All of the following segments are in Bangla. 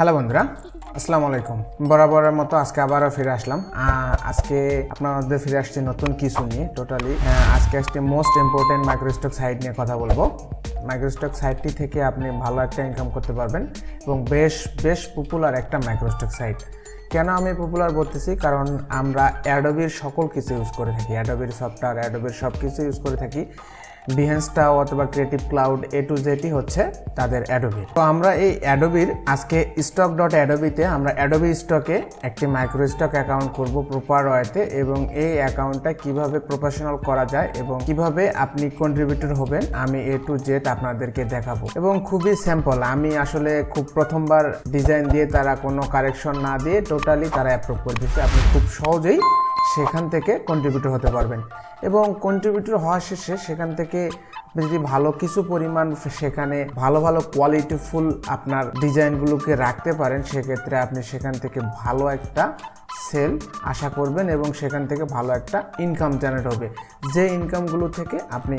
হ্যালো বন্ধুরা, আসসালামু আলাইকুম। বরাবরের মতো আজকে আবারও ফিরে আসলাম। আজকে আপনাদের ফিরে আসছে নতুন কিছু নিয়ে। আজকে আসছে মোস্ট ইম্পর্টেন্ট মাইক্রোস্টক সাইট নিয়ে কথা বলবো। মাইক্রোস্টক সাইটটি থেকে আপনি ভালো একটা ইনকাম করতে পারবেন এবং বেশ পপুলার একটা মাইক্রোস্টক সাইট। কেন আমি পপুলার বলতেছি, কারণ আমরা অ্যাডোবির সকল কিছু ইউজ করে থাকি, অ্যাডোবির সফটওয়্যার, অ্যাডোবির সব কিছু ইউজ করে থাকি। বিহেন্সটাও অথবা creative cloud A to Z হচ্ছে তাদের অ্যাডোবির। তো আমরা এই অ্যাডোবির আজকে stock.adobe-তে আমরা অ্যাডোবি স্টকে একটি মাইক্রো স্টক অ্যাকাউন্ট করব প্রপার ওয়েতে, এবং এই অ্যাকাউন্টটা কিভাবে প্রফেশনাল করা যায় এবং কিভাবে আপনি কন্ট্রিবিউটর হবেন আমি A to Z আপনাদেরকে দেখাবো। এবং খুবই সিম্পল, আমি আসলে খুব প্রথমবার ডিজাইন দিয়ে তারা কোনো কারেকশন না দিয়ে টোটালি তারা অ্যাপ্রুভ করে দিচ্ছে। আপনি খুব সহজেই সেখান থেকে কন্ট্রিবিউটর হতে পারবেন এবং কন্ট্রিবিউটর হওয়া শেষে সেখান থেকে যদি ভালো কিছু পরিমাণ সেখানে ভালো কোয়ালিটিফুল আপনার ডিজাইনগুলোকে রাখতে পারেন, সেক্ষেত্রে আপনি সেখান থেকে ভালো একটা সেল আশা করবেন এবং সেখান থেকে ভালো একটা ইনকাম জেনারেট হবে, যে ইনকামগুলো থেকে আপনি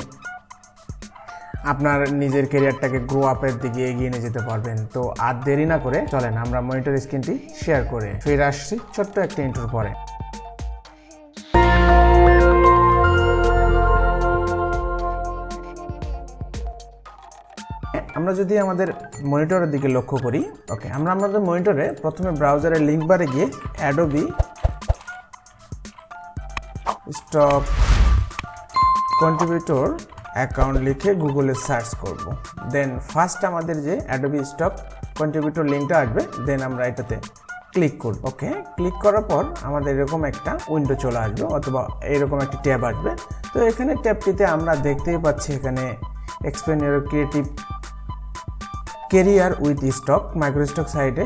আপনার নিজের ক্যারিয়ারটাকে গ্রো আপের দিকে এগিয়ে নিয়ে যেতে পারবেন। তো আর দেরি না করে চলেন আমরা মনিটর স্ক্রিনটি শেয়ার করে ফিরে আসছি ছোট্ট একটা ইন্ট্রোর পরে। আমরা যদি আমাদের মনিটরের দিকে লক্ষ্য করি, ওকে, আমরা আমাদের মনিটরে প্রথমে ব্রাউজারের লিঙ্ক বারে গিয়ে অ্যাডোবি স্টক কন্ট্রিবিউটর অ্যাকাউন্ট লিখে গুগলে সার্চ করব। দেন ফার্স্ট আমাদের যে অ্যাডোবি স্টক কন্ট্রিবিউটর লিঙ্কটা আসবে, দেন আমরা এটাতে ক্লিক করব। ওকে, ক্লিক করার পর আমাদের এরকম একটা উইন্ডো চলে আসবে অথবা এরকম একটা ট্যাব আসবে। তো এখানে ট্যাবটিতে আমরা দেখতেই পাচ্ছি এখানে explain your creative career with stock microstock সাইটে,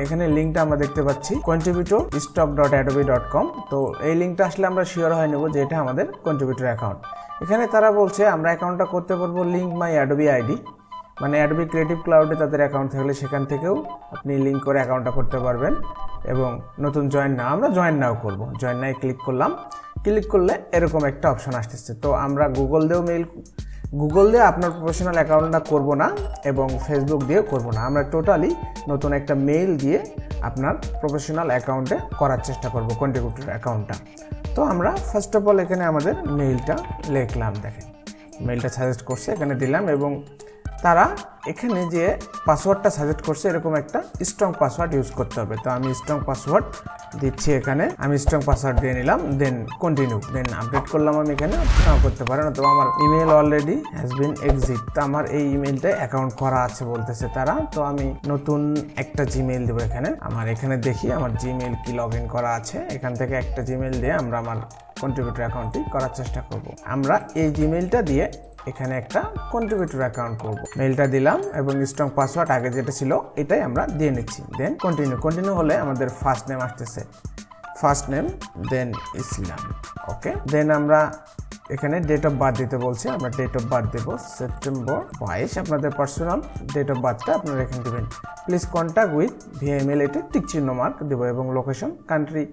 এখানে লিঙ্কটা আমরা দেখতে পাচ্ছি contributorstock.adobe.com। তো এই লিঙ্কটা আসলে আমরা শিওর হয়ে নেব যে এটা আমাদের কন্ট্রিবিউটর অ্যাকাউন্ট। এখানে তারা বলছে আমরা অ্যাকাউন্টটা করতে পারবো লিঙ্ক মাই অ্যাডোবি আইডি, মানে অ্যাডোবি ক্রিয়েটিভ ক্লাউডে তাদের অ্যাকাউন্ট থাকলে সেখান থেকেও আপনি লিঙ্ক করে অ্যাকাউন্টটা করতে পারবেন। এবং নতুন আমরা জয়েন নাও করব। জয়েন নাও ক্লিক করলাম। ক্লিক করলে এরকম একটা অপশন আসতেছে। তো আমরা গুগল দিয়ে আপনার প্রফেশনাল অ্যাকাউন্টটা করব না এবং ফেসবুক দিয়েও করব না, আমরা টোটালি নতুন একটা মেইল দিয়ে আপনার প্রফেশনাল অ্যাকাউন্টে করার চেষ্টা করব কন্ট্রিবিউটর অ্যাকাউন্টটা। তো আমরা ফার্স্ট অফ অল এখানে আমাদের মেইলটা লিখলাম, দেখেন মেইলটা সাজেস্ট করছে, এখানে দিলাম এবং তারা এখানে যে পাসওয়ার্ডটা সাজেস্ট করছে এরকম একটা স্ট্রং পাসওয়ার্ড ইউজ করতে হবে। তো আমি স্ট্রং পাসওয়ার্ড দিচ্ছি, এখানে আমি স্ট্রং পাসওয়ার্ড দিয়ে নিলাম, দেন কন্টিনিউ, দেন আপডেট করলাম। আমি এখানে নাও করতে পারেন, তো আমার email already has been exit. তো আমার এই ইমেলটায় অ্যাকাউন্ট করা আছে বলতেছে তারা। তো আমি নতুন একটা জিমেইল দেবো এখানে দেখি আমার জিমেইল কি লগ ইন করা আছে। এখান থেকে একটা জিমেইল দিয়ে আমরা আমার কন্ট্রিবিউটর অ্যাকাউন্টটি করার চেষ্টা করব। আমরা এই জিমেইলটা দিয়ে এখানে একটা কন্ট্রিবিউটর অ্যাকাউন্ট করব। মেইলটা দিলাম এবং স্ট্রং পাসওয়ার্ড আগে যেটা ছিল এটাই আমরা দিয়ে নিচ্ছি। দেন কন্টিনিউ হলে আমাদের ফার্স্ট নেম আসতেছে, first name, then Islam. Okay, then আমরা এখানে ডেট অফ বার্থ দিতে বলছি, আমরা ডেট অফ বার্থ দেবো সেপ্টেম্বর 22। আপনাদের পার্সোনাল ডেট অফ বার্থটা আপনারা এখানে দেবেন। Please contact with via email, এটা টিক চিহ্ন মার্ক দেবো এবং লোকেশন কান্ট্রি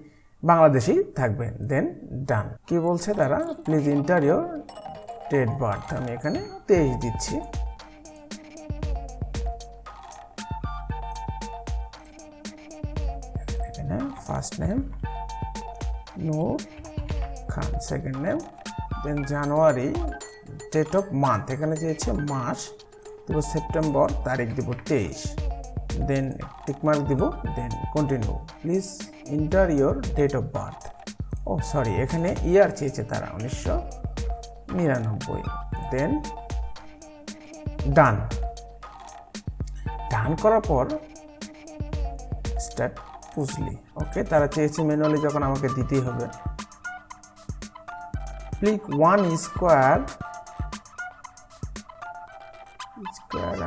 বাংলাদেশেই থাকবে। দেন ডান। কি বলছে তারা, please enter your date birth, আমি এখানে 23 দিচ্ছি। এখানে first name Noor Khan, second name, then January, date of month এখানে চেয়েছে মাস, দেবো সেপ্টেম্বর, তারিখ দেবো 23, দেন টিকমার্ক দিব, then continue. Please enter your date of birth. Oh sorry, এখানে ইয়ার চেয়েছে তারা 1999। দেন ডান করার পর স্টার্ট পুজলি। ওকে, তারা চেয়েছে ম্যানুয়ালি যখন আমাকে দিতেই হবে। ক্লিক 1 স্কোয়ার,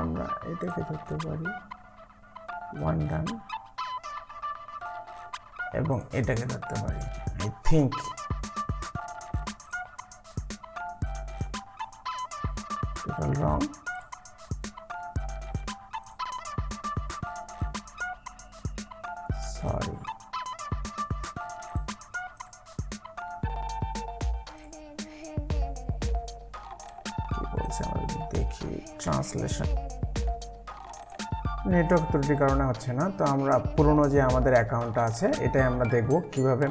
আমরা এটাকে ধরতে পারি 1 ডান এবং এটাকে ধরতে পারি আই থিঙ্ক রং। সরি, কি বলছে আমরা দেখি ট্রান্সলেশন। নেটওয়ার্ক ত্রুটির কারণে হচ্ছে না। তো আমরা পুরনো যে আমাদের অ্যাকাউন্টটা আছে এটাই আমরা দেখব কিভাবে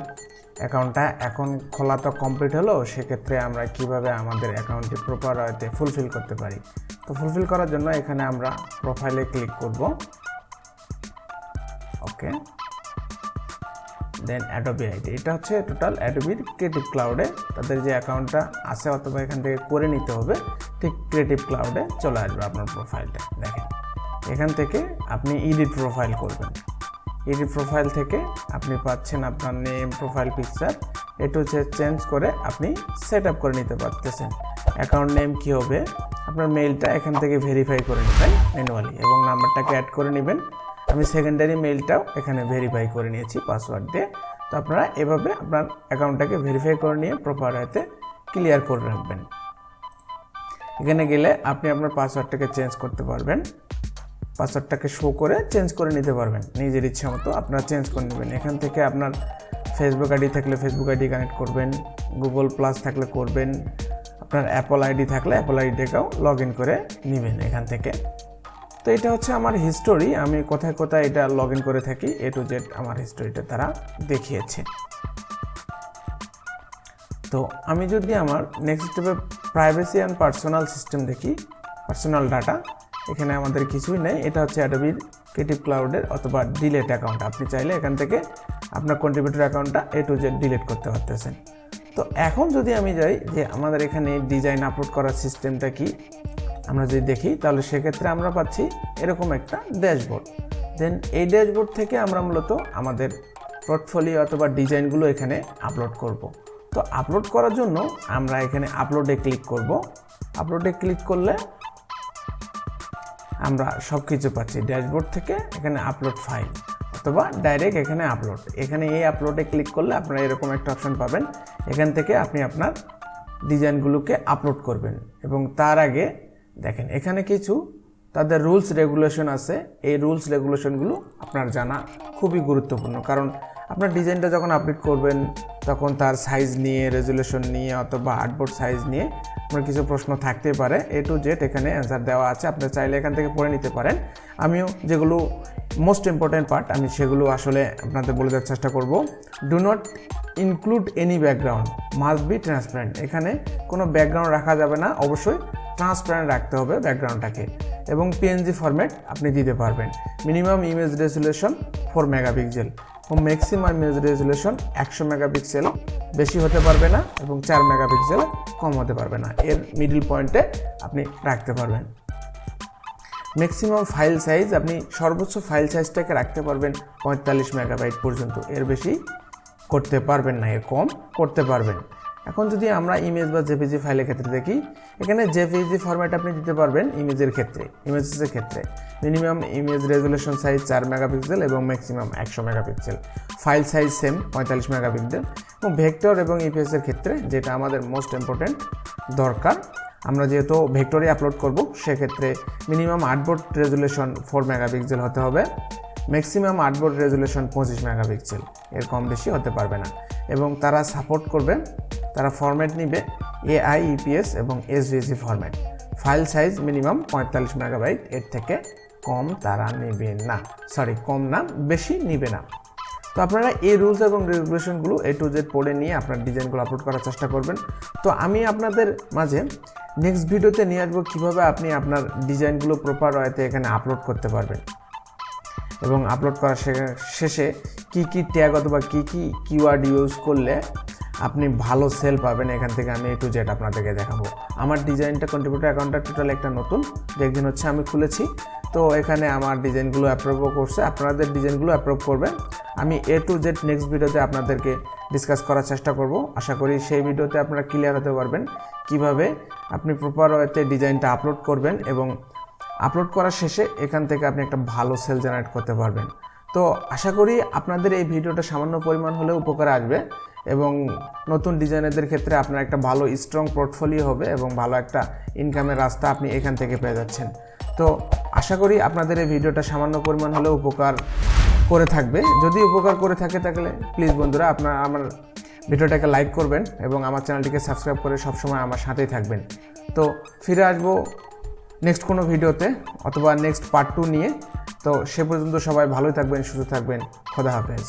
অ্যাকাউন্টটা এখন খোলা তো কমপ্লিট হলো, সেক্ষেত্রে আমরা কিভাবে আমাদের অ্যাকাউন্টটি প্রপার ওয়েতে ফুলফিল করতে পারি। তো ফুলফিল করার জন্য এখানে আমরা প্রোফাইলে ক্লিক করব, ওকে, দেন অ্যাডোবি আইডি। এটা হচ্ছে টোটাল অ্যাডোবির ক্রিয়েটিভ ক্লাউডে তাদের যে অ্যাকাউন্টটা আছে অথবা এখান থেকে করে নিতে হবে, ঠিক ক্রিয়েটিভ ক্লাউডে চলে আসবে আপনার প্রোফাইলটা। দেখেন এখান থেকে আপনি এডিট প্রোফাইল করবেন, এডিট প্রোফাইল থেকে আপনি পাচ্ছেন আপনার নেম, প্রোফাইল পিকচার, একটু চেঞ্জ করে আপনি সেট আপ করে নিতে পারতেছেন। অ্যাকাউন্ট নেম কী হবে, আপনার মেইলটা এখান থেকে ভেরিফাই করে নেবেন ম্যানুয়ালি এবং নাম্বারটাকে অ্যাড করে নেবেন। আমি সেকেন্ডারি মেইলটাও এখানে ভেরিফাই করে নিয়েছি পাসওয়ার্ড দিয়ে। তো আপনারা এভাবে আপনার অ্যাকাউন্টটাকে ভেরিফাই করে নিয়ে প্রপার ওয়েতে ক্লিয়ার করে রাখবেন। এখানে গেলে আপনি আপনার পাসওয়ার্ডটাকে চেঞ্জ করতে পারবেন, পাসওয়ার্ডটাকে শো করে চেঞ্জ করে নিতে পারবেন, নিজের ইচ্ছা মতো আপনারা চেঞ্জ করে নেবেন। এখান থেকে আপনার ফেসবুক আইডি থাকলে ফেসবুক আইডি কানেক্ট করবেন, গুগল প্লাস থাকলে করবেন, আপনার অ্যাপল আইডি থাকলে অ্যাপল আইডিটাকেও লগ ইন করে নেবেন এখান থেকে। তো এটা হচ্ছে আমার হিস্টোরি, আমি কোথায় কোথায় এটা লগ ইন করে থাকি, এ টু জেড আমার হিস্টোরিটা তারা দেখিয়েছে। তো আমি যদি আমার নেক্সট স্টেপে প্রাইভেসি অ্যান্ড পার্সোনাল সিস্টেম দেখি, পার্সোনাল ডাটা, এখানে আমাদের কিছুই নেই। এটা হচ্ছে অ্যাডোবির ক্রিয়েটিভ ক্লাউডের অথবা ডিলেট অ্যাকাউন্ট। আপনি চাইলে এখান থেকে আপনার কন্ট্রিবিউটর অ্যাকাউন্টটা এ টু জেড ডিলিট করতে পারতেছেন। তো এখন যদি আমি যাই যে আমাদের এখানে ডিজাইন আপলোড করার সিস্টেমটা কি আমরা যদি দেখি, তাহলে সেক্ষেত্রে আমরা পাচ্ছি এরকম একটা ড্যাশবোর্ড। দেন এই ড্যাশবোর্ড থেকে আমরা মূলত আমাদের পোর্টফোলিও অথবা ডিজাইনগুলো এখানে আপলোড করব। তো আপলোড করার জন্য আমরা এখানে আপলোডে ক্লিক করব। আপলোডে ক্লিক করলে আমরা সব কিছু পাচ্ছি ড্যাশবোর্ড থেকে। এখানে আপলোড ফাইল অথবা ডাইরেক্ট এখানে আপলোড, এখানে এই আপলোডে ক্লিক করলে আপনারা এরকম একটা অপশন পাবেন। এখান থেকে আপনি আপনার ডিজাইনগুলোকে আপলোড করবেন এবং তার আগে দেখেন এখানে কিছু তাদের রুলস রেগুলেশন আছে। এই রুলস রেগুলেশনগুলো আপনার জানা খুবই গুরুত্বপূর্ণ, কারণ আপনার ডিজাইনটা যখন আপলোড করবেন তখন তার সাইজ নিয়ে, রেজুলেশন নিয়ে অথবা আর্টবোর্ড সাইজ নিয়ে আপনার কিছু প্রশ্ন থাকতেই পারে। এ টু জেড এখানে অ্যান্সার দেওয়া আছে, আপনি চাইলে এখান থেকে পড়ে নিতে পারেন। আমিও যেগুলো মোস্ট ইম্পর্ট্যান্ট পার্ট আমি সেগুলো আসলে আপনাদের বলে দেওয়ার চেষ্টা করব। Do not include any background, must be transparent. এখানে কোনো ব্যাকগ্রাউন্ড রাখা যাবে না, অবশ্যই ট্রান্সপারেন্ট রাখতে হবে ব্যাকগ্রাউন্ডটাকে, এবং পিএনজি ফরম্যাট আপনি দিতে পারবেন। মিনিমাম ইমেজ রেজুলেশন 4 মেগাপিক্সেল এবং ম্যাক্সিমাম ইমেজ রেজুলেশন 100 মেগাপিক্সেল, বেশি হতে পারবে না এবং 4 মেগাপিক্সেল কম হতে পারবে না, এর মিডল পয়েন্টে আপনি রাখতে পারবেন। ম্যাক্সিমাম ফাইল সাইজ, আপনি সর্বোচ্চ ফাইল সাইজটাকে রাখতে পারবেন 45 মেগাবাইট পর্যন্ত, এর বেশি করতে পারবেন না, এর কম করতে পারবেন। এখন যদি আমরা ইমেজ বা জেপিজি ফাইলের ক্ষেত্রে দেখি, এখানে জেপিজি ফরম্যাট আপনি দিতে পারবেন ইমেজের ক্ষেত্রে, ইমেজেসের ক্ষেত্রে minimum image resolution size 4 megapixel এবং maximum 100 megapixel, file size same 45 megapixel. এবং ভেক্টর এবং ইপিএসের ক্ষেত্রে যেটা আমাদের মোস্ট ইম্পর্ট্যান্ট দরকার, আমরা যেহেতু ভেক্টরে আপলোড করব সেক্ষেত্রে মিনিমাম আর্টবোর্ড রেজুলেশন 4 মেগাপিক্সেল হতে হবে, ম্যাক্সিমাম আর্টবোর্ড রেজুলেশন 25 মেগাপিক্সেল, এর কম বেশি হতে পারবে না। এবং তারা সাপোর্ট করবে, তারা ফরম্যাট নিবে এআই, ইপিএস এবং SVG format. File size minimum 45 megabyte, এর থেকে কম তারা নেবে না, কম না, বেশি নিবে না। তো আপনারা এই রুলস এবং রেগুলেশনগুলো এ টু জেড পড়ে নিয়ে আপনার ডিজাইনগুলো আপলোড করার চেষ্টা করবেন। তো আমি আপনাদের মাঝে নেক্সট ভিডিওতে নিয়ে আসবো কীভাবে আপনি আপনার ডিজাইনগুলো প্রপার ওয়েতে এখানে আপলোড করতে পারবেন এবং আপলোড করার শেষে কী কী ট্যাগ অথবা কী কী কিওয়ার্ড ইউজ করলে আপনি ভালো সেল পাবেন, এখান থেকে আমি এ টু জেড আপনাদেরকে দেখাবো। আমার ডিজাইনটা কন্ট্রিবিউটর অ্যাকাউন্টটা টোটাল একটা নতুন, একদিন হচ্ছে আমি খুলেছি। তো এখানে আমার ডিজাইনগুলো অ্যাপ্রুভও করছে, আপনাদের ডিজাইনগুলো অ্যাপ্রুভ করবেন। আমি এ টু জেড নেক্সট ভিডিওতে আপনাদেরকে ডিসকাস করার চেষ্টা করব। আশা করি সেই ভিডিওতে আপনারা ক্লিয়ার হতে পারবেন কিভাবে আপনি প্রপার ওয়েতে ডিজাইনটা আপলোড করবেন এবং আপলোড করার শেষে এখান থেকে আপনি একটা ভালো সেল জেনারেট করতে পারবেন। তো আশা করি আপনাদের এই ভিডিওটা সামান্য পরিমাণ হলেও উপকারে আসবে এবং নতুন ডিজাইনারদের ক্ষেত্রে আপনার একটা ভালো স্ট্রং পোর্টফোলিও হবে এবং ভালো একটা ইনকামের রাস্তা আপনি এখান থেকে পেয়ে যাচ্ছেন। তো আশা করি আপনাদের এই ভিডিওটা সামান্য পরিমাণ হলেও উপকার করে থাকবে। যদি উপকার করে থাকে তাহলে প্লিজ বন্ধুরা আপনারা আমার ভিডিওটাকে লাইক করবেন এবং আমার চ্যানেলটিকে সাবস্ক্রাইব করে সবসময় আমার সাথেই থাকবেন। তো ফিরে আসবো নেক্সট কোনো ভিডিওতে অথবা নেক্সট পার্ট 2 নিয়ে। তো সে পর্যন্ত সবাই ভালো থাকবেন, সুস্থ থাকবেন। খোদা হাফেজ।